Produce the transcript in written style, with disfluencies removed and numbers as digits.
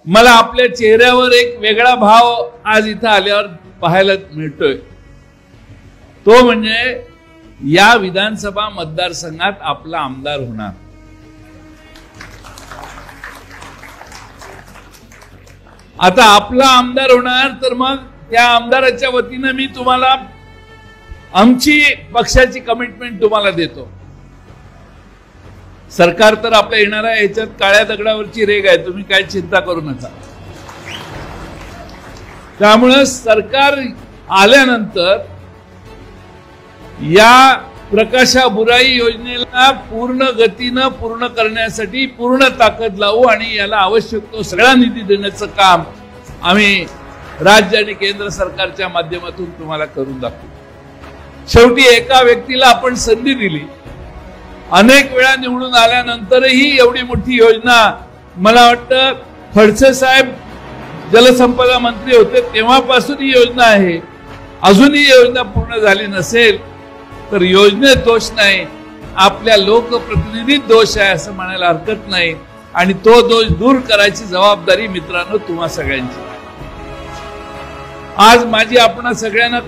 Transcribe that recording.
मला आपल्या चेहऱ्यावर एक वेगळा भाव आज इथं आल्यावर पाहायला मिळतोय। तो म्हणजे या विधानसभा मतदारसंघात आपला आमदार होणार। आता आपला आमदार होणार तर मग त्या आमदाराच्या वतीने मी तुम्हाला आमची पक्षाची कमिटमेंट तुम्हाला देतो। सरकार तर आपल्या येणार आहे, याच्यात काळ्या दगडावरची रेग आहे, तुम्ही काय चिंता करू नका। त्यामुळे सरकार आल्यानंतर या प्रकाशा बुराई योजनेला पूर्ण गतीने पूर्ण करण्यासाठी पूर्ण ताकद लावू आणि याला आवश्यक तो सगळा निधी देण्याचं काम आम्ही राज्य आणि केंद्र सरकारच्या माध्यमातून तुम्हाला करून दाखवू। शेवटी एका व्यक्तीला आपण संधी दिली, अनेक वेळा निवडून आल्यानंतरही एवढी मोठी योजना, मला वाटतं खडसे साहेब जलसंपदा मंत्री होते तेव्हापासून ही योजना आहे, अजूनही योजना पूर्ण झाली नसेल तर योजनेत दोष नाही, आपल्या लोकप्रतिनिधीत दोष आहे असं म्हणायला हरकत नाही। आणि तो दोष दूर करायची जबाबदारी मित्रांनो तुम्हा सगळ्यांची। आज माझी आपणा सगळ्यांना